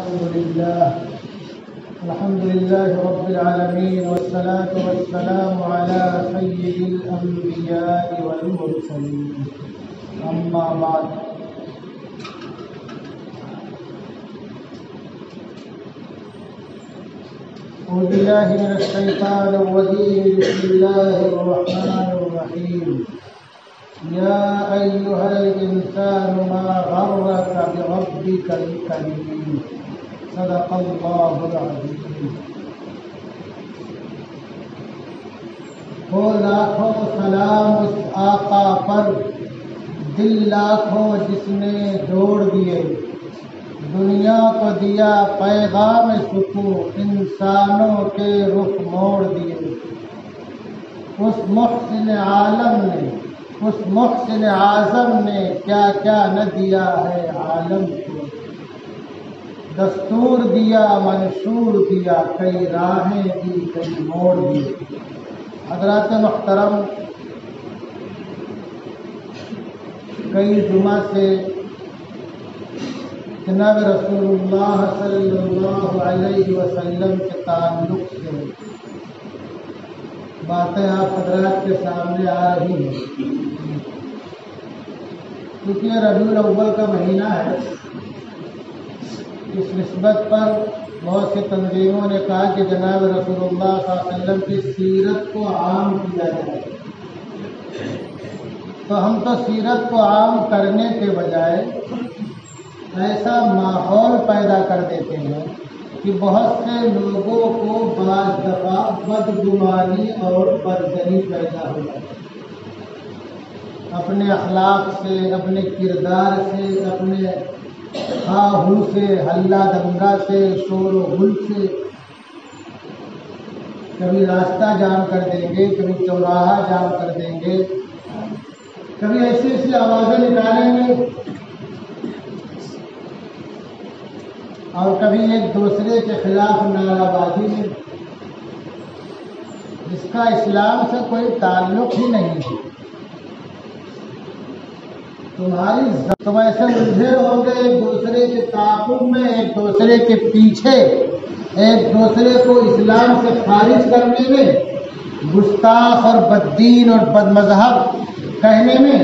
الحمد لله رب العالمين، والصلاة والسلام على سيد الأنبياء والمرسلين. أما بعد، أعوذ بالله من الشيطان الرجيم. بسم الله الرحمن الرحيم. يا أيها الإنسان ما غرك بربك الكريم. صدق الله العظيم. ہو لاکھوں سلام اس آقا پر، دل لاکھوں جس نے جوڑ دیے، دنیا کو دیا پیغام سکون، انسانوں کے رخ موڑ دیے. اس محسن عالم نے، اس محسن اعظم نے کیا کیا نہ دیا ہے عالم کو. دستور دیا، منشور دیا، کئی راہیں دی، کئی موڑ دی. حضرات محترم، کئی جمعہ سے جناب رسول اللہ صلی اللہ علیہ وسلم کے تعلق سے باتیں آپ حضرات کے سامنے آ رہی ہیں. کیونکہ یہ ربیع الاول کا مہینہ ہے، اس نسبت پر بہت سی تنظیموں نے کہا کہ جناب رسول اللہ صلی اللہ علیہ وسلم کی سیرت کو عام کیا جائے. تو ہم تو سیرت کو عام کرنے کے بجائے ایسا ماحول پیدا کر دیتے ہیں کہ بہت سے لوگوں کو بعض دفعہ بدگمانی اور برزنی پیدا ہو جاتی ہے. اپنے اخلاق سے، اپنے کردار سے، اپنے ہاں ہو سے، ہلہ دنگا سے، شور و غل سے کبھی راستہ جام کر دیں گے، کبھی چوراہا جام کر دیں گے، کبھی ایسی ایسی آوازیں نکالیں گے، اور کبھی ایک دوسرے کے خلاف نعرہ بازی میں، جس کا اسلام سے کوئی تعلق ہی نہیں ہے. تم ایسے الجھے ہو گے ایک دوسرے کے تعاقب میں، ایک دوسرے کے پیچھے، ایک دوسرے کو اسلام سے خارج کرنے میں، گستاخ اور بددین اور بد مذہب کہنے میں.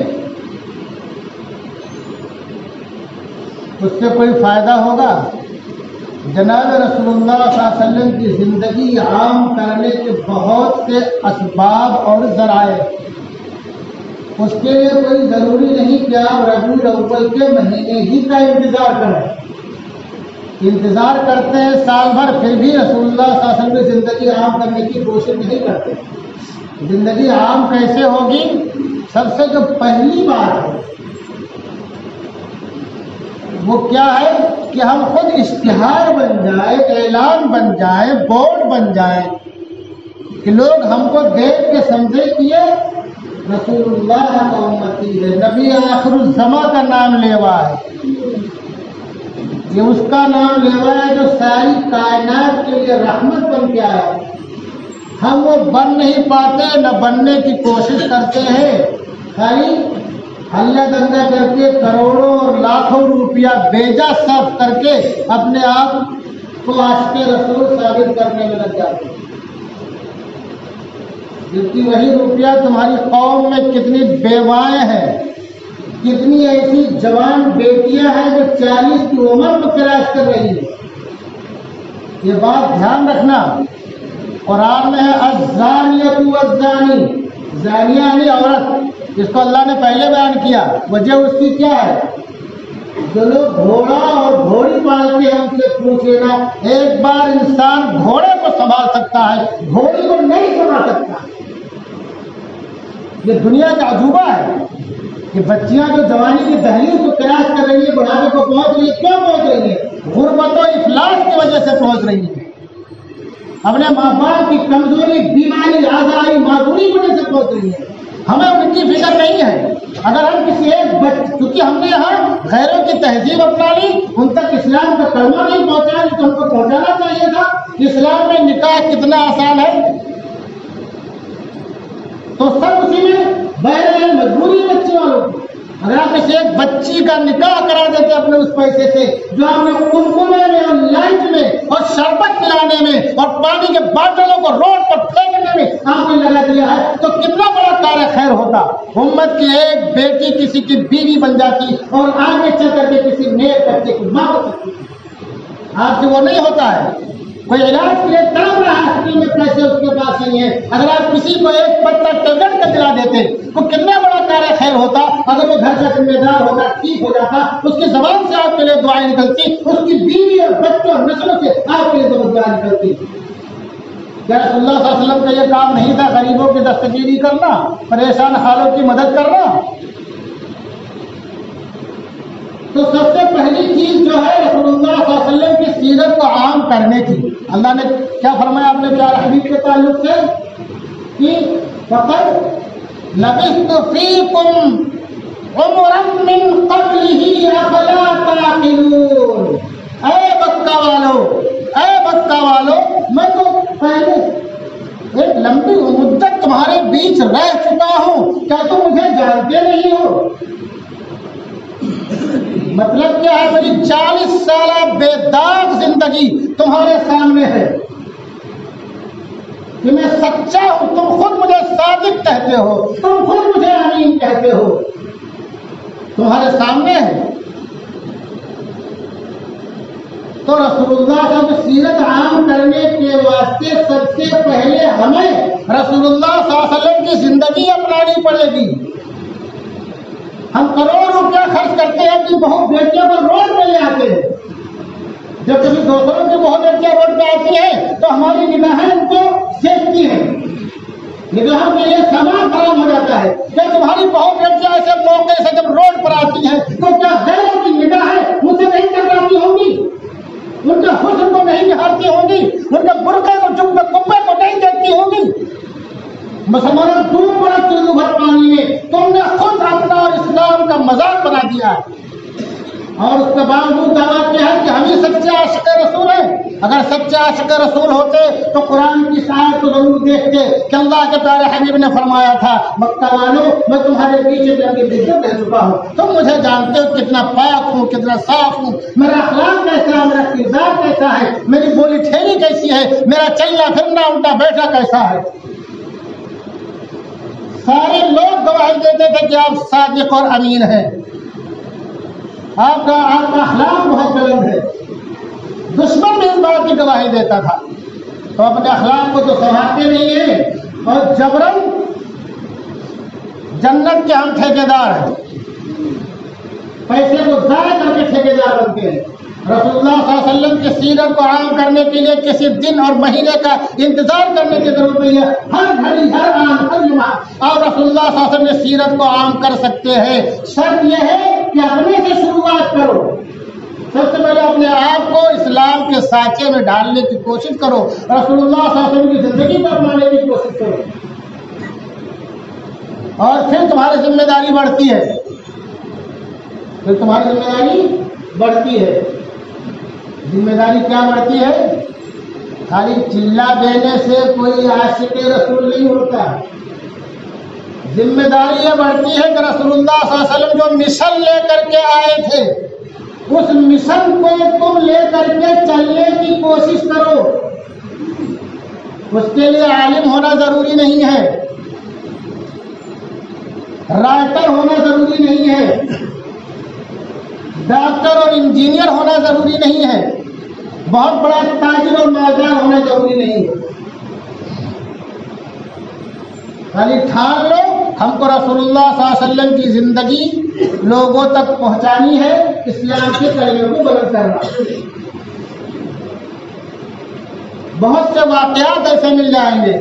اس سے کوئی فائدہ ہوگا؟ جناب رسول اللہ صلی اللہ علیہ وسلم کی زندگی عام کرنے کے بہت سے اسباب اور ذرائع. اس کے لیے کوئی ضروری نہیں کہ آپ ربیع الاول کے مہینے ہی کا انتظار کریں. انتظار کرتے ہیں سال بھر، پھر بھی رسول اللہ صلی اللہ علیہ وسلم کی زندگی عام کرنے کی کوشش نہیں کرتے. زندگی عام کیسے ہوگی؟ سب سے جو پہلی بات ہے وہ کیا ہے کہ ہم خود اشتہار بن جائے، اعلان بن جائے، بورڈ بن جائے کہ لوگ ہم کو دیکھ کے سمجھے کہ یہ رسول اللہ کا امتی ہے، نبی آخر الزماں کا نام لیوا ہے. یہ اس کا نام لیوا ہے جو ساری کائنات کے لیے رحمت بن کے آیا. ہم وہ بن نہیں پاتے، نہ بننے کی کوشش کرتے ہیں، خالی ہلہ دنگا کر کے کروڑوں اور لاکھوں روپیہ بیجا صرف کر کے اپنے آپ کو عاشق رسول ثابت کرنے میں لگ جاتے ہیں. جبکہ وہی روپیہ تمہاری قوم میں کتنی بیوائیں ہیں، کتنی ایسی جوان بیٹیاں ہیں جو 40 کی عمر میں کراش کر رہی ہیں. یہ بات دھیان رکھنا. قرآن میں ہے الزانیۃ والزانی، زانیہ یعنی عورت، جس کو اللہ نے پہلے بیان کیا. وجہ اس کی کیا ہے؟ جو لوگ گھوڑا اور گھوڑی پالتے ہیں ان سے پوچھ لینا، ایک بار انسان گھوڑے کو سنبھال سکتا ہے، گھوڑی کو نہیں سنبھال سکتا. یہ دنیا کا عجوبہ ہے کہ بچیاں جو جوانی کی دہلیز کو کراس کر رہی ہیں، بڑھاپے کو پہنچ رہی ہیں. کیوں پہنچ رہی ہیں؟ غربت و افلاس کی وجہ سے پہنچ رہی ہیں. اپنے ماں باپ کی کمزوری، بیماری، آزاری، معذوری کی وجہ سے پہنچ رہی ہیں. ہمیں ان کی فکر نہیں ہے. اگر ہم کسی ایک کیونکہ ہم نے یہاں غیروں کی تہذیب اپنا لی، ان تک اسلام کا کلمہ نہیں پہنچایا تو ہم کو پہنچانا چاہیے تھا. اسلام میں نکاح کتنا آسان ہے، تو سب اسی میں بہرحال مجبوری بچے والوں کی. اگر آپ کسی ایک بچی کا نکاح کرا دیتے اپنے اس پیسے سے جو آپ نے کنکمے میں اور لائٹ میں اور شربت پلانے میں اور پانی کے باٹلوں کو روڈ پر پھینکنے میں آپ نے لگا دیا ہے تو کتنا بڑا کار خیر ہوتا. امت کی ایک بیٹی کسی کی بیوی بن جاتی اور آگے چل کر کے کسی نیک بچے کی ماں ہو سکتی. آج سے وہ نہیں ہوتا ہے. کوئی علاج کے لیے تڑپ رہا ہے حکیم میں پیسے اس کے پاس نہیں ہے, اگر آپ کسی کو ایک پتا ٹیبلٹ کا دلا دیتے تو کتنا بڑا کار خیر ہوتا. اگر وہ گھر کا ذمہ دار ہوتا, ٹھیک ہو جاتا, اس کی زبان سے آپ کے لیے دعائیں نکلتی, اس کی بیوی اور بچوں اور نسلوں سے آپ کے لیے دعائیں نکلتی. کیا رسول اللہ صلی اللہ علیہ وسلم کا یہ کام نہیں تھا غریبوں کی دستگیری کرنا, پریشان حالوں کی مدد کرنا؟ تو سب سے پہلی چیز جو ہے رسول اللہ صلی اللہ علیہ وسلم کی سیرت کو عام کرنے کی. اللہ نے کیا فرمایا اپنے پیارے حبیب کے تعلق سے کہ فقط لبثت فیکم عمرا من قبلہ افلا تعقلون. اے مکہ والو میں تو پہلے ایک لمبی مدت تمہارے بیچ رہ چکا ہوں, کیا تم مجھے جانتے نہیں ہو؟ مطلب کیا ہے؟ میری 40 سالہ بے داغ زندگی تمہارے سامنے ہے کہ میں سچا ہوں. تم خود مجھے صادق کہتے ہو, تم خود مجھے امین کہتے ہو, تمہارے سامنے ہے. تو رسول اللہ کی سیرت عام کرنے کے واسطے سب سے پہلے ہمیں رسول اللہ صلی اللہ علیہ وسلم کی زندگی اپنانی پڑے گی. ہم کروڑ روپیہ خرچ کرتے ہیں اپنی بہو بیٹیوں کو روڈ پہ لے آتے ہیں. جب کبھی دوسروں کی بہو بیٹیاں روڈ پہ آتی ہیں تو ہماری نگاہیں ان کو دیکھتی ہیں, نگاہوں کے لیے سامان خراب ہو جاتا ہے. جب تمہاری بہو بیٹیاں ایسے موقع سے جب روڈ پر آتی ہیں تو کیا غیروں کی نگاہیں مجھ سے نہیں ٹکراتی ہوں گی؟ ان کے حسن کو نہیں نہارتی ہوں گی؟ ان کے برقعے کو چپ کے کبے کو نہیں دیکھتی ہوں گی؟ مسلمانوں ڈوب پڑا چلو بھر پانی میں, تم نے خود اپنا اور اسلام کا مذاق بنا دیا ہے. اور اس کے باوجود دعویٰ کیا ہے کہ ہم ہی سچے عاشق رسول ہیں. اگر سچے عاشق رسول ہوتے تو قرآن کی آیت کو ضرور دیکھتے کہ اللہ کے پیارے حبیب نے فرمایا تھا مکہ والوں میں تمہارے پیچھے رہ چکا ہوں, تم مجھے جانتے ہو کتنا پاک ہوں, کتنا صاف ہوں, میرا اخلاق کیسا ہے, میرا کردار کیسا ہے, میری بولی ٹھیلی کیسی ہے, میرا چلنا پھرنا اٹھنا بیٹھا کیسا ہے. سارے لوگ گواہی دیتے تھے کہ آپ صادق اور امین ہیں, آپ کا اخلاق بہت بلند ہے. دشمن بھی اس بات کی گواہی دیتا تھا. تو اپنے اخلاق کو تو سنبھالتے نہیں ہیں اور جبرن جنت کے ہم ٹھیکیدار ہیں, پیسے کو ضائع کر کے ٹھیکیدار بنتے ہیں. رسول اللہ صلی اللہ علیہ وسلم کی سیرت کو عام کرنے کے لیے کسی دن اور مہینے کا انتظار کرنے کی ضرورت نہیں ہے. ہر گھڑی, ہر آن, ہر لمحہ آپ رسول اللہ صلی اللہ علیہ وسلم کی سیرت کو عام کر سکتے ہیں. شرط یہ ہے کہ اپنے سے شروعات کرو. سب سے پہلے اپنے آپ کو اسلام کے سانچے میں ڈالنے کی کوشش کرو, رسول اللہ صلی اللہ علیہ وسلم کی زندگی کو اپنانے کی کوشش کرو, اور پھر تمہاری ذمہ داری بڑھتی ہے. پھر تمہاری ذمہ داری بڑھتی ہے. ذمہ داری کیا بڑھتی ہے؟ خالی چلا دینے سے کوئی عاشق رسول نہیں ہوتا. ذمہ داری یہ بڑھتی ہے کہ رسول اللہ صلی اللہ علیہ وسلم جو مشن لے کر کے آئے تھے اس مشن کو تم لے کر کے چلنے کی کوشش کرو. اس کے لیے عالم ہونا ضروری نہیں ہے, رائٹر ہونا ضروری نہیں ہے, ڈاکٹر اور انجینئر ہونا ضروری نہیں ہے, بہت بڑا تاجر اور مالدار ہونا ضروری نہیں ہے. خالی ٹھان لو ہم کو رسول اللہ صلی اللہ علیہ وسلم کی زندگی لوگوں تک پہنچانی ہے, اسلام کے کلمے کو بلند کرنا. بہت سے واقعات ایسے مل جائیں گے,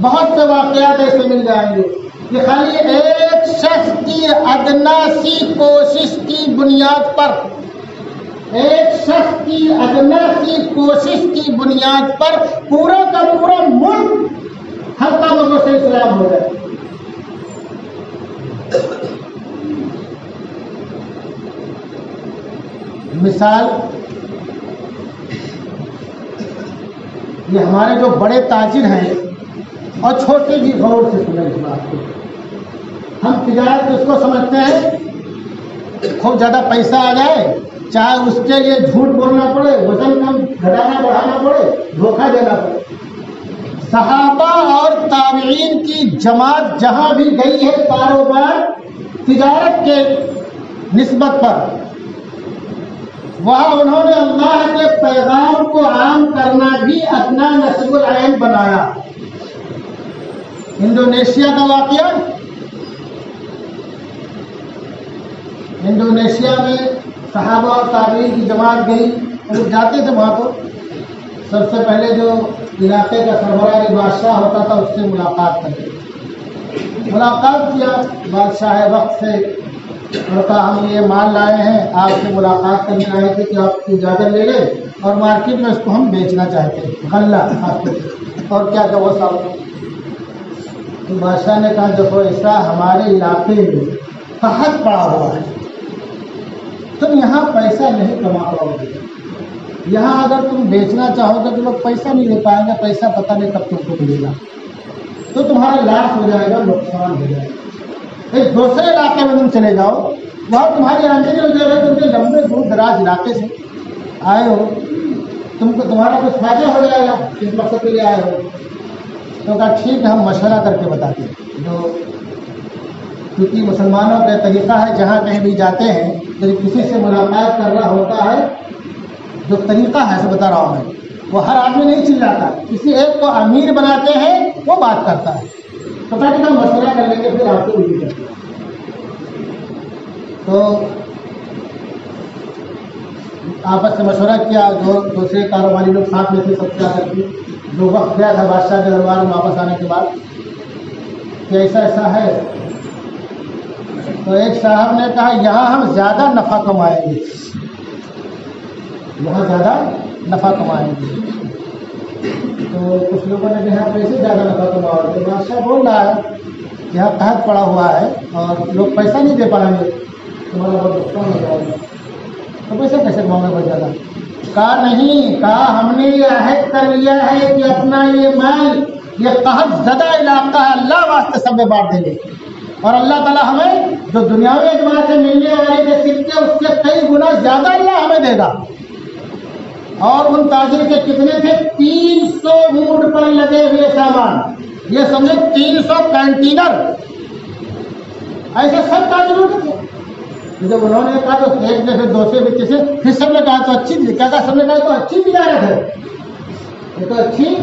بہت سے واقعات ایسے مل جائیں گے کہ خالی ایک شخص کی ادنا سی کوشش کی بنیاد پر, ایک شخص کی ادنا سی کوشش کی بنیاد پر پورا کا پورا ملک ہر کاموں سے اسلام ہو جائے. مثال یہ ہمارے جو بڑے تاجر ہیں, اور چھوٹے بھی غور سے سنیں اس بات کو, ہم تجارت اس کو سمجھتے ہیں خوب زیادہ پیسہ آ جائے، چاہے اس کے لیے جھوٹ بولنا پڑے، وزن کم گھٹانا بڑھانا پڑے، دھوکہ دینا پڑے۔ صحابہ اور تابعین کی جماعت جہاں بھی گئی ہے کاروبار تجارت کے نسبت پر، وہاں انہوں نے اللہ کے پیغام کو عام کرنا بھی اپنا نصب العین بنایا۔ انڈونیشیا کا واقعہ، انڈونیشیا میں صحابہ اور تابعین کی جماعت گئی، وہ جاتے تھے وہاں کو، سب سے پہلے جو علاقے کا سربراہ بادشاہ ہوتا تھا اس سے ملاقات کرتے، ملاقات کیا بادشاہ وقت سے اور کہا ہم یہ مال لائے ہیں، آپ سے ملاقات کرنے آئے تھے کہ آپ کی اجازت لے لیں اور مارکیٹ میں اس کو ہم بیچنا چاہتے ہیں، غلہ خاص طور سے، اور کیا کہ وہ سب۔ تو بادشاہ نے کہا دیکھو ایسا ہمارے علاقے میں قحط پڑا ہوا ہے، تم یہاں پیسہ نہیں کما پاؤ گے، یہاں اگر تم بیچنا چاہو گے تو لوگ پیسہ نہیں لے پائیں گے، پیسہ پتہ نہیں کب تم کو ملے گا، تو تمہارا لاس ہو جائے گا، نقصان ہو جائے گا۔ ایک دوسرے علاقے میں تم چلے جاؤ، وہاں تمہاری آمدنی ہو جائے گا، تم کے لمبے دور دراز علاقے سے آئے ہو، تم کو تمہارا کچھ فائدہ ہو جائے گا، کس مقصد کے لیے آئے ہو۔ تو کہا ٹھیک ہے ہم مشورہ کر کے بتاتے ہیں، جو کیونکہ مسلمانوں کا طریقہ ہے جہاں کہیں بھی جاتے ہیں تو کسی سے ملاقات کرنا ہوتا ہے، جو طریقہ ہے سے بتا رہا ہوں میں، وہ ہر آدمی نہیں چلاتا، کسی ایک کو امیر بناتے ہیں وہ بات کرتا ہے، تو کہا کہ ہم مشورہ کر لیں گے پھر آپ کو اردو کرتے ہیں۔ تو آپس سے مشورہ کیا، جو دوسرے کاروباری لوگ ساتھ میں تھے سب کیا کرتے، جو وقت گیا تھا بادشاہ کے دربار میں واپس آنے کے بعد کہ ایسا ایسا ہے، تو ایک صاحب نے کہا یہاں ہم زیادہ نفع کمائیں گے، یہاں زیادہ نفع کمائیں گے۔ تو کچھ لوگوں نے کہا پیسے زیادہ نفع کماؤ گے، بادشاہ بول رہا ہے یہاں قحط پڑا ہوا ہے اور لوگ پیسہ نہیں دے پائیں گے، تمہارا بہت نقصان ہو جائے گا، تو پیسہ کیسے کماؤں گے بہت زیادہ؟ کہا نہیں، کہا ہم نے یہ عہد کر لیا ہے کہ اپنا یہ مال، یہ قحط زدہ علاقہ ہے، اللہ واسطے سب میں بانٹ دیں گے، اور اللہ تعالیٰ ہمیں جو دنیاوی اعتبار سے ملنے والے کے سکے اس سے کئی گنا زیادہ اللہ ہمیں دے گا۔ اور ان تاجر کے کتنے تھے؟ 300 اونٹ پر لگے ہوئے سامان، یہ سمجھے 300 کنٹینر، ایسے سب تاجروں کے تھے۔ جب انہوں نے کہا تو ایک نے پھر دوسرے بھی تیسرے، پھر سب نے کہا تو اچھی کیا کہا، سب نے کہا تو اچھی تجارت ہے، یہ تو اچھی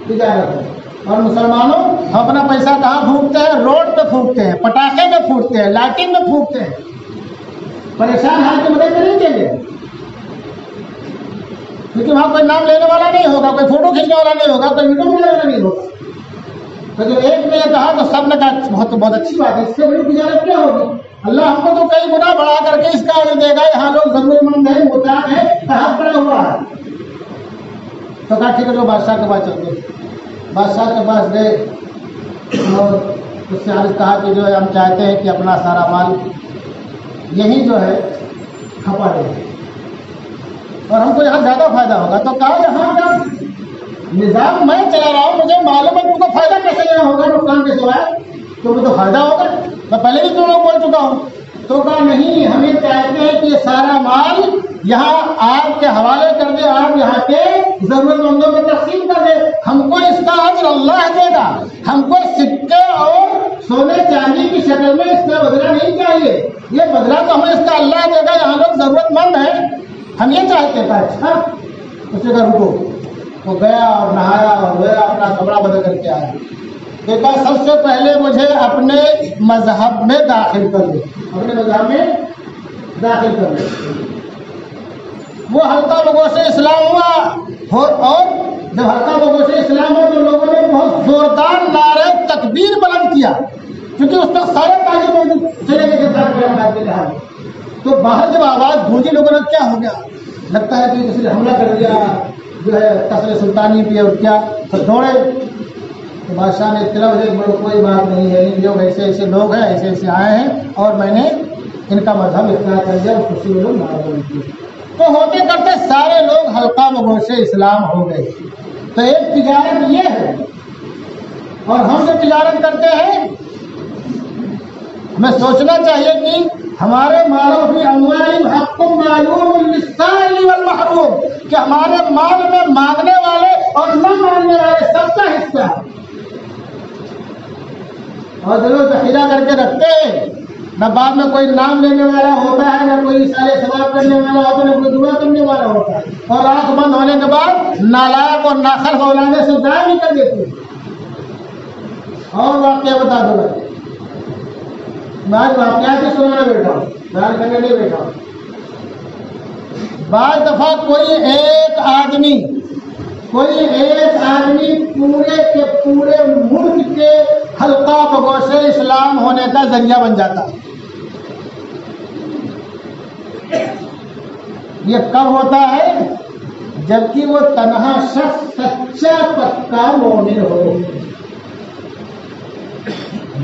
تجارت ہے۔ اور مسلمانوں ہم اپنا پیسہ کہاں پھونکتے ہیں؟ روڈ پہ پھونکتے ہیں، پٹاخے میں پھونکتے ہیں، لاٹین میں پھونکتے ہیں، پریشان حال کی مدد نہیں دیں گے، کیونکہ وہاں کوئی نام لینے والا نہیں ہوگا، کوئی فوٹو کھینچنے والا نہیں ہوگا، کوئی ویڈیو بنانے والا نہیں ہوگا۔ تو جب ایک نے یہ کہا تو سب نے کہا بہت اچھی بات ہے، اس سے بڑی تجارت کیا ہوگی؟ اللہ ہم کو تو کئی گنا بڑھا کر کے اس کا اجر دے گا، یہاں لوگ ضرورت مند ہیں، محتاج ہیں، قحط پڑا ہوا ہے۔ تو کہا ٹھیک ہے، لوگ بادشاہ کے پاس چلتے، بادشاہ کے پاس گئے اور اس سے عرض کہا کہ جو ہے ہم چاہتے ہیں کہ اپنا سارا مال یہی جو ہے کھپا دیں اور ہم کو یہاں زیادہ فائدہ ہوگا۔ تو کہا یہاں کا نظام میں چلا رہا ہوں، مجھے معلوم ہے تم کو فائدہ کیسے لینا ہوگا، نقصان کیسے ہوا ہے، تمہیں تو فائدہ ہوگا، میں پہلے بھی تم لوگ بول چکا ہوں۔ تو کہا نہیں، ہمیں چاہتے ہیں کہ یہ سارا مال یہاں آپ کے حوالے کر دے، آپ یہاں کے ضرورت مندوں میں تقسیم کر دے، ہم کو اس کا اجر اللہ دے گا، ہم کو سکے اور سونے چاندی کی شکل میں اس کا بدلہ نہیں چاہیے، یہ بدلہ تو ہمیں اس کا اللہ دے گا، یہاں لوگ ضرورت مند ہیں، ہم یہ چاہتے ہیں۔ اچھا اس نے کہا رکو، وہ گیا اور نہایا اور گیا اپنا کپڑا بدل کر کے آیا، دیکھا سب سے پہلے مجھے اپنے مذہب میں داخل کر لو، اپنے مذہب میں داخل کر لو۔ وہ حلقہ بگو سے اسلام ہوا، اور جب حلقہ بگو سے اسلام ہوا تو لوگوں نے بہت زوردار نعرہ تکبیر بلند کیا، کیونکہ اس وقت سارے تاجر چلے گئے تھے، تو باہر جب آواز گونجی لوگوں نے کیا ہو گیا، لگتا ہے کہ کسی نے حملہ کر دیا، جو ہے قصر سلطانی پہ اور کیا، تو دوڑے۔ تو بادشاہ نے اطلاع دی کہ کوئی بات نہیں ہے، ان لوگ ایسے ایسے لوگ ہیں، ایسے ایسے آئے ہیں اور میں نے ان کا مذہب اختیار کر دیا، اور خوشی میں لوگ نعرہ کیے۔ تو ہوتے کرتے سارے لوگ حلقہ بگو سے اسلام ہو گئے۔ تو ایک تجارت یہ ہے، اور ہم جو تجارت کرتے ہیں ہمیں سوچنا چاہیے کہ ہمارے مالوں کی اموال حق معلوم للسائل والمحروم، کہ ہمارے مال میں مانگنے والے اور نہ مانگنے والے سب کا حصہ ہے، اور جو لوگ ذخیرہ کر کے رکھتے ہیں، نہ بعد میں کوئی نام لینے والا ہوتا ہے، نہ کوئی سارے ثواب کرنے والا ہوتا ہے، نہ کوئی دعا کرنے والا ہوتا ہے، اور آنکھ بند ہونے کے بعد نالائق اور ناخرف اولادیں سے ضائع بھی کر دیتے ہیں۔ اور واقعہ بتا دو، میں آج واقعات سے سنانے بیٹھا ہوں، بیان کرنے نہیں بیٹھا ہوں۔ بعض دفعہ کوئی ایک آدمی پورے کے پورے ملک کے حلقہ بگوش اسلام ہونے کا ذریعہ بن جاتا۔ یہ کب ہوتا ہے؟ جبکہ وہ تنہا شخص سچا پکا مومن ہو۔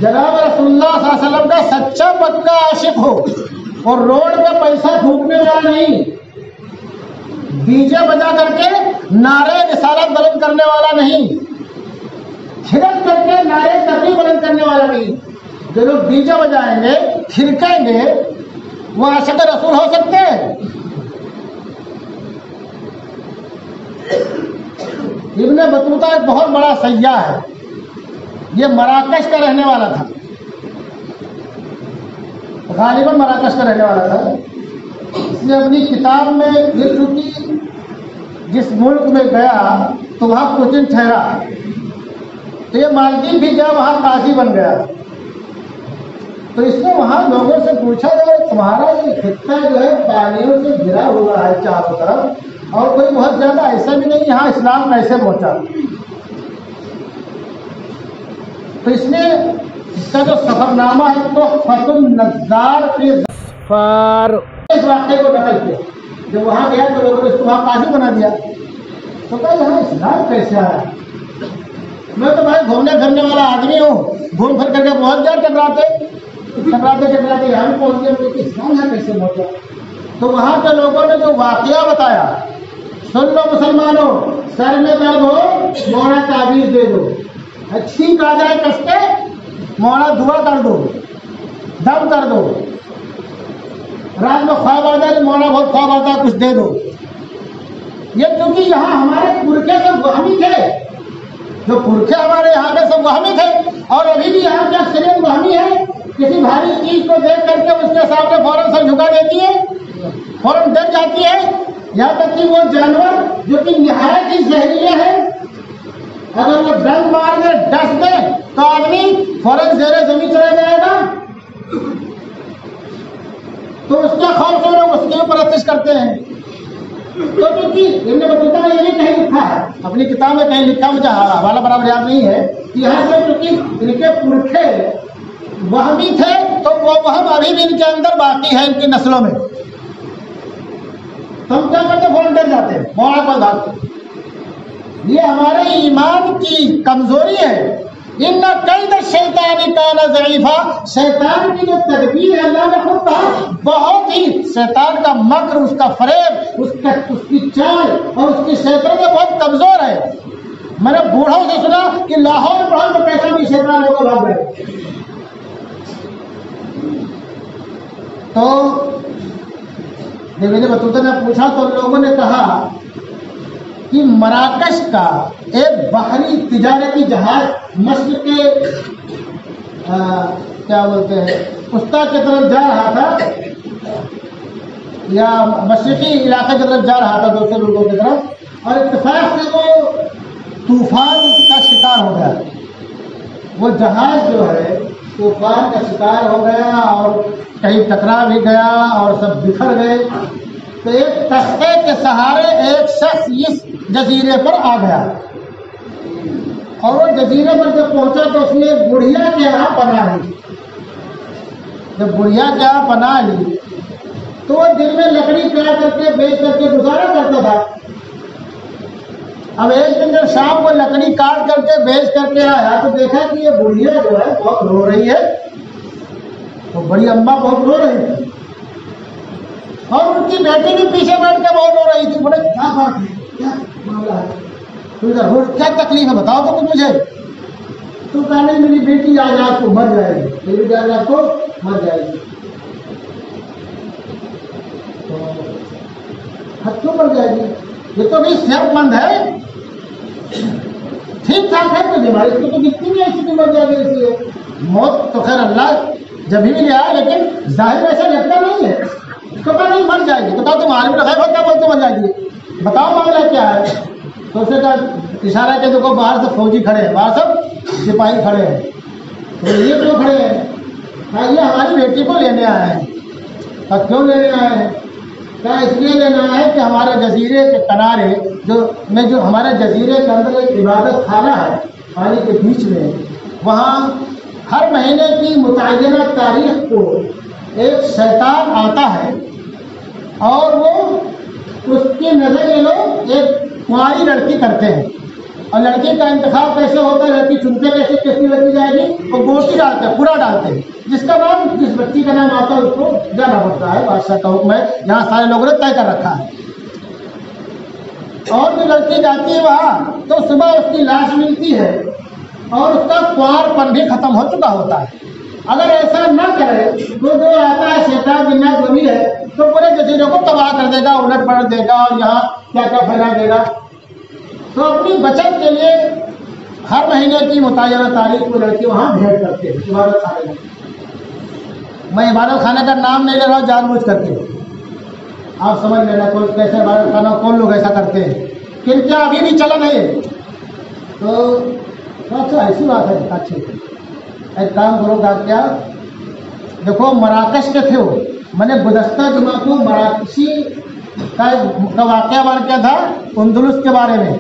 جناب رسول اللہ صلی اللہ علیہ وسلم کا سچا پکا عاشق ہو، اور روڈ پہ پیسہ تھوکنے والا نہیں، ڈی جے بجا کر کے نعرے رسالت بلند کرنے والا نہیں، چھڑک کر کے نعرے تقریر بلند کرنے والا نہیں۔ جو لوگ ڈی جے بجائیں گے، چھڑکیں گے، وہ عاشق رسول ہو سکتے ہیں؟ ابن بطوطہ ایک بہت بڑا سیاح ہے، یہ مراکش کا رہنے والا تھا، غالباً مراکش کا رہنے والا تھا۔ اس نے اپنی کتاب میں لکھ چکی، جس ملک میں گیا تو وہاں کچھ دن ٹھہرا، تو یہ مالدیپ بھی گیا، وہاں قاضی بن گیا۔ تو اس نے وہاں لوگوں سے پوچھا کہ تمہارا یہ خطہ جو ہے پانیوں سے گھرا ہوا ہے چاروں طرف، اور کوئی بہت زیادہ ایسا بھی نہیں، یہاں اسلام کیسے پہنچا؟ تو اس نے اس کا جو سفر نامہ ہے تو تحفۃ النظار فی الظفار، اس واقعے کو نقل کیا۔ جب وہاں گیا تو لوگوں نے اس کو وہاں قاضی بنا دیا۔ تو کہا یہاں اسلام کیسے آیا؟ میں تو بھائی گھومنے پھرنے والا آدمی ہوں، گھوم پھر کر کے بہت جان ٹکراتے یہاں پہنچ گئے، تو اسلام یہاں کیسے پہنچا؟ تو وہاں کے لوگوں نے جو واقعہ بتایا، سن لو مسلمانوں، سر میں درد ہو مونا تعویذ دے دو، اچھی آ جائے کس کے مونا دعا کر دو، دم کر دو، رات میں خواب آ جائے تو مونا بہت خواب آتا ہے کچھ دے دو۔ یہ کیونکہ یہاں ہمارے پرکھے سب وہمی تھے، جو پرکھے ہمارے یہاں کے سب وہمی تھے، اور ابھی بھی یہاں کی اکثریت وہمی ہے۔ کسی بھاری چیز کو دیکھ کر کے اس کے سامنے فوراً سر جھکا دیتی ہے، فوراً ڈر جاتی ہے، یہاں تک کہ وہ جانور جو کہ نہایت ہی زہریلا ہے، اگر وہ ڈنک مار کے ڈس دے تو آدمی فوراً زیر زمین چلا جائے گا۔ تو اس کے خوف سے لوگ اس کی پرستش کرتے ہیں۔ تو کیونکہ ابن بطوطہ نے یہ بھی کہیں لکھا ہے، اپنی کتاب میں کہیں لکھا، مجھے حوالہ برابر یاد نہیں ہے، کہ یہاں سے کیونکہ ان کے پرکھے وہمی تھے، تو وہ وہم ابھی بھی ان کے اندر باقی ہے، ان کی نسلوں میں۔ ہم کیا کرتے؟ فوراً ڈر جاتے ہیں، موڑا کو بھاگتے۔ یہ ہمارے ایمان کی کمزوری ہے۔ ان کید الشیطان کان ضعیفا، شیطان کی جو تدبیر ہے، اللہ نے خود کہا بہت ہی، شیطان کا مکر، اس کا فریب، اس کی چال اور اس کی شیطان میں بہت کمزور ہے۔ میں نے بوڑھوں سے سنا کہ لاہور پڑھا تو کیسا بھی شیطان ہو بھاگ گئے۔ تو جب ابن بطوطہ نے پوچھا تو لوگوں نے کہا کہ مراکش کا ایک بحری تجارتی جہاز مشرق کے کیا بولتے ہیں وسطیٰ کی طرف جا رہا تھا، یا مشرقی علاقے کی طرف جا رہا تھا، دوسرے ملکوں کی طرف، اور اتفاق سے وہ طوفان کا شکار ہو گیا۔ وہ جہاز جو ہے طوفان کا شکار ہو گیا، اور کہیں ٹکرا بھی گیا، اور سب بکھر گئے۔ تو ایک تختے کے سہارے ایک شخص اس جزیرے پر آ گیا، اور وہ جزیرے پر جب پہنچا تو اس نے بڑھیا کے یہاں پناہ لی۔ جب بڑھیا کے یہاں پناہ لی تو وہ دن میں لکڑی کاٹ کر کے بیچ کر کے گزارا کرتا تھا۔ اب ایک دن جب شام کو لکڑی کاٹ کر کے بیچ کر کے آیا تو دیکھا کہ یہ بڑھیا جو ہے بہت رو رہی ہے، تو بڑی اماں بہت رو رہی تھی، اور ان کی بیٹی بھی پیچھے بیٹھ کے بہت رو رہی تھی۔ بڑے کیا بات ہے، کیا معاملہ ہے، کیا تکلیف ہے، بتاؤ تو مجھے۔ تو کہنے میری بیٹی آج رات کو مر جائے گی، میری بیٹی آج رات کو مر جائے گی. تو حد کیوں مر جائے گی؟ یہ تو نہیں صحت مند ہے، ٹھیک ٹھاک ہے، کوئی بیماری اس کو تو دکھتی نہیں ہے کسی مر جائے گی. اس لیے موت تو خیر اللہ جب بھی لے آئے، لیکن ظاہر ایسا لگتا نہیں ہے. تو کہا نہیں مر جائے گی. تو کہا تم عالم الغیب ہوتا بولتے مر جائے گی، بتاؤ معاملہ کیا ہے. تو اسے کہا اشارہ کے دیکھو باہر سے فوجی کھڑے ہیں، باہر سب سپاہی کھڑے ہیں. تو یہ کیوں کھڑے ہیں؟ کہا یہ ہماری بیٹی کو لینے آئے ہیں. کہا کیوں لینے آئے ہیں؟ کیا اس لیے لینا ہے کہ ہمارے جزیرے کے کنارے جو ہمارے جزیرے کے اندر ایک عبادت خانہ ہے پانی کے بیچ میں، وہاں ہر مہینے کی متعینہ تاریخ کو ایک شیطان آتا ہے اور وہ اس کی نظر یہ لوگ ایک کنواری لڑکی کرتے ہیں. اور لڑکی کا انتخاب کیسے ہوتا ہے، لڑکی چنتے کیسے کتنی لڑکی جائے گی، وہ گوشتی ڈالتے ہیں، پورا ڈالتے ہیں، جس کا نام جس بچی کا نام آتا ہے اس کو جانا پڑتا ہے. بادشاہ کا حکم ہے، یہاں سارے لوگوں نے طے کر رکھا ہے. اور جو لڑکی جاتی ہے وہاں تو صبح اس کی لاش ملتی ہے اور اس کا کنوار پن بھی ختم ہو چکا ہوتا ہے. اگر ایسا نہ کرے تو جو آتا ہے شیطان جنات جو بھی ہے تو پورے جزیرے کو تباہ کر دے گا، الٹ پلٹ دے گا اور یہاں کیا کیا پھیلا دے گا. تو اپنی بچت کے لیے ہر مہینے کی متعینہ تاریخ کو لڑکی وہاں بھیٹ کرتے ہیں عبادت خانے میں. میں عبادت خانے کا نام نہیں لے رہا ہوں جان بوجھ کر کے، آپ سمجھ لینا کون کیسے عبادت خانہ کون لوگ ایسا کرتے ہیں، کن کیا ابھی بھی چلن ہے. تو اچھا ایسی بات ہے. اچھی ایک کام کرو گا کیا، دیکھو مراکش کے تھے وہ، میں نے گزشتہ جمعہ کو مراکشی کا واقعہ بیان کیا تھا اندلس کے بارے میں.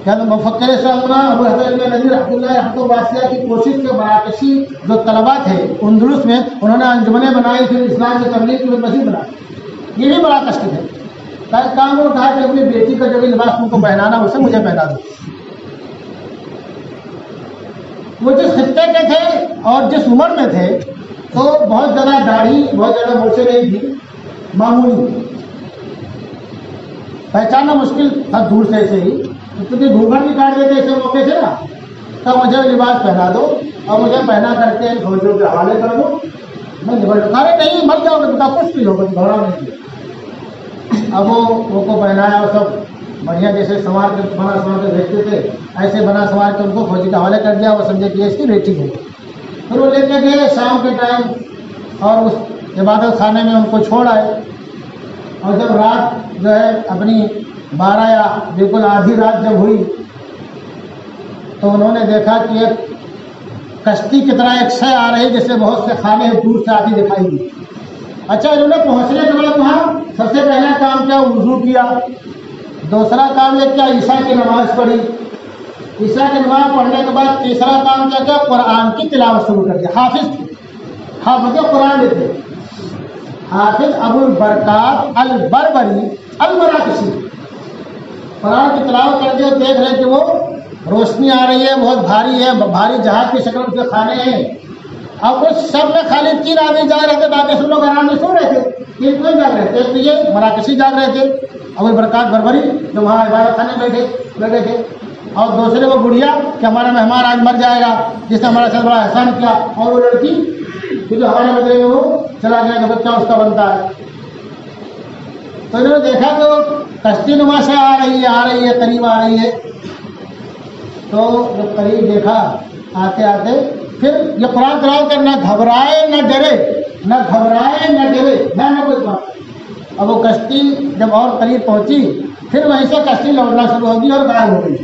کیا مفکر اسلام ابو حضرت نبی رحمۃ اللہ رحمۃ واسعہ کی کوشش کے مراکشی جو طلبا تھے اندلس میں، انہوں نے انجمنیں بنائی، پھر اسلام کی تبلیغ کی مسجد بنائی. یہ بھی مراکش کے تھے. کام وہ کہا کہ اپنی بیٹی کا جو بھی لباس تم کو پہنانا اسے مجھے پہنا دو. وہ جس خطے کے تھے اور جس عمر میں تھے تو بہت زیادہ داڑھی، بہت زیادہ مونچھیں نہیں تھی، معمولی، پہچاننا مشکل تھا دور سے ایسے ہی، کیونکہ گھونگھٹ بھی کاٹ دیتے ایسے موقع سے نا. تو مجھے لباس پہنا دو اور مجھے پہنا کر کے فوجیوں کے حوالے کر دو، میں ارے نہیں مر جاؤ گے، بتا کچھ بھی ہوگا، گھبراؤ نہیں. اب وہ کو پہنایا اور سب بڑھیا جیسے سنوار کے بنا سنوار کے بھیجتے تھے ایسے بنا سنوار کے ان کو فوجی کے حوالے کر دیا. وہ سمجھے کہ اس کی بیٹی ہے. پھر وہ لے کے گئے شام کے ٹائم اور اس عبادت خانے میں ان کو چھوڑ آئے. اور جب رات جو ہے اپنی 12 یا بالکل آدھی رات جب ہوئی تو انہوں نے دیکھا کہ ایک کشتی کی طرح ایک شے آ رہی جس سے بہت سے خانے دور سے آتی دکھائی دی. اچھا انہوں نے پہنچنے کے بعد وہاں سب سے پہلا کام کیا، وضو کیا. دوسرا کام یہ کیا، عشاء کی نماز پڑھی. عشاء کی نماز پڑھنے کے بعد تیسرا کام کیا، قرآن کی تلاوت شروع کر دیا. حافظ قرآن تھے حافظ ابو البرکات البربری المراکشی. قرآن کی تلاوت کر دیا. دیکھ رہے کہ وہ روشنی آ رہی ہے، بہت بھاری ہے، بھاری جہاز کی شکل کے کھانے ہیں. اب اس سب میں خالی 3 آدمی جاگ رہے تھے، باقی سب لوگ آرام سے سو رہے تھے. 3 کوئی جاگ رہے تھے. ایک تو یہ مراکشی جاگ رہے تھے ابو البرکات بربری جو وہاں عبادت خانے بیٹھے تھے، اور دوسرے وہ بڑھیا کہ ہمارا مہمان آج مر جائے گا جس نے ہمارا ساتھ بڑا احسان کیا، اور وہ لڑکی جو ہمارے بدلے میں وہ چلا گیا کہ بچہ اس کا بنتا ہے. تو انہوں نے دیکھا کہ وہ کشتی نما سے آ رہی ہے قریب آ رہی ہے. تو جب قریب دیکھا آتے آتے پھر یہ قرآن تلاوت کر، نہ گھبرائے نہ ڈرے، نہ گھبرائے نہ ڈرے، نہ کوئی بات. اب وہ کشتی جب اور قریب پہنچی پھر وہیں سے کشتی لوٹنا شروع ہوگی اور غائب ہو گئی.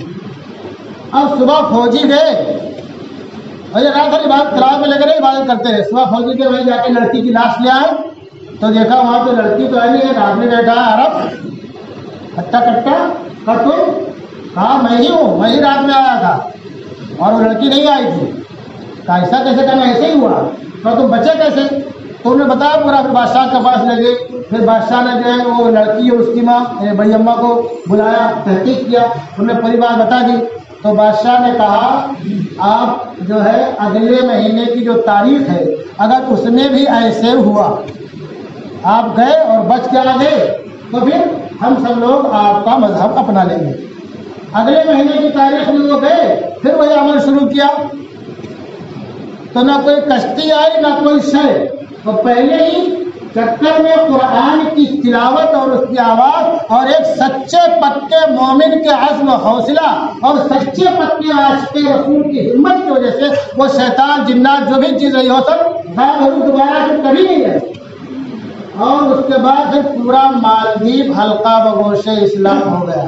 اب صبح فوجی گئے اور یہ رات بھر عبادت تلاوت میں لگے رہے، عبادت کرتے رہے. صبح فوجی کے وہیں جا کے لڑکی کی لاش لے آئے تو دیکھا وہاں پہ لڑکی تو ہے نہیں، ایک آدمی بیٹھا ہے عرب ہٹا کٹا. تم کہا میں ہی ہوں، میں ہی رات میں آیا تھا اور وہ لڑکی نہیں آئی تھی. کہا ایسا کیسے؟ کہنا ایسے ہی ہوا. کہا تم بچے کیسے؟ تو انہوں نے بتایا پورا. پھر بادشاہ کے پاس لے گئے. پھر بادشاہ نے جو ہے وہ لڑکی اور اس کی ماں بڑی اماں کو بلایا، تحقیق کیا، انہوں نے پوری بات بتا دی. تو بادشاہ نے کہا آپ جو ہے اگلے مہینے کی جو تاریخ ہے اگر اس میں بھی ایسے ہوا آپ گئے اور بچ کے آ گئے تو پھر ہم سب لوگ آپ کا مذہب اپنا لیں گے. اگلے مہینے کی تاریخ میں وہ گئے، پھر وہی عمل شروع کیا. تو نہ کوئی کشتی آئی نہ کوئی شے، تو پہلے ہی چکر میں قرآن کی تلاوت اور اس کی آواز اور ایک سچے پکے مومن کے عزم و حوصلہ اور سچے پکے عاشق رسول کی ہمت کی وجہ سے وہ شیطان جنات جو بھی چیز رہی ہو سب دوبارہ سے کبھی نہیں ہے۔ اور اس کے بعد پھر پورا مالدیپ حلقہ بگوش اسلام ہو گیا،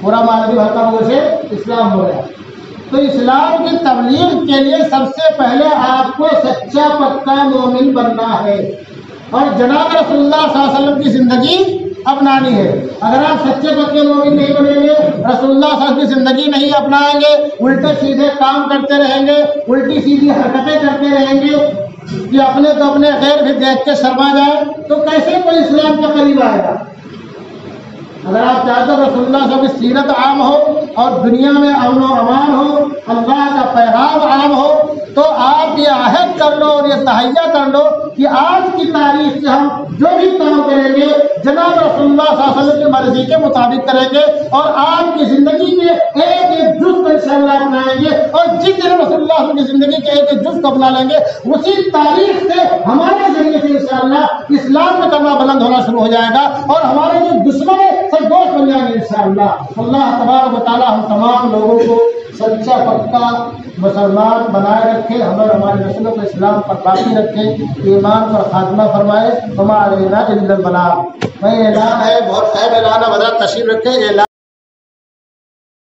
پورا مالدیپ حلقہ بگوش اسلام ہو گیا۔ تو اسلام کی تبلیغ کے لیے سب سے پہلے آپ کو سچا پکا مومن بننا ہے اور جناب رسول اللہ صلی اللہ علیہ وسلم کی زندگی اپنانی ہے۔ اگر آپ سچے پکے مومن نہیں بنیں گے، رسول اللہ صلی اللہ علیہ وسلم کی زندگی نہیں اپنائیں گے، الٹے سیدھے کام کرتے رہیں گے، الٹی سیدھی حرکتیں کرتے رہیں گے کہ اپنے تو اپنے غیر بھی دیکھ کے شرما جائے، تو کیسے کوئی اسلام کے قریب آئے گا؟ اگر آپ چاہتے ہو رسول اللہ صلی اللہ علیہ وسلم کی سیرت عام ہو اور دنیا میں امن و امان ہو، اللہ کا پیغام عام ہو، تو آپ یہ عہد کر لو اور یہ تہیہ کر لو کہ آج کی تاریخ سے ہم جو بھی کام کریں گے جناب رسول اللہ صلی اللہ علیہ وسلم کی مرضی کے مطابق کریں گے اور آپ کی زندگی کے ایک ایک جز کو انشاءاللہ اپنائیں گے، اور جس دن رسول اللہ صلی اللہ علیہ وسلم کی زندگی کے ایک ایک جز کو اپنا لیں گے، اسی تاریخ سے ہمارے ذریعے سے انشاءاللہ اسلام کا کلمہ بلند ہونا شروع ہو جائے گا اور ہمارے جو دشمن ہے سب دوست بن جائیں گے انشاءاللہ۔ اللہ تبارک و تعالی ہم تمام لوگوں کو سچا پکا مسلمان بنائے رکھے، ہمیں ہماری نسلوں کو اسلام پر باقی رکھے، ایمان پر خاتمہ فرمائے۔ وما علینا الا البلاغ۔ میں اعلان ہے، بہت اہم اعلان ہے، حضرات تشریف رکھے۔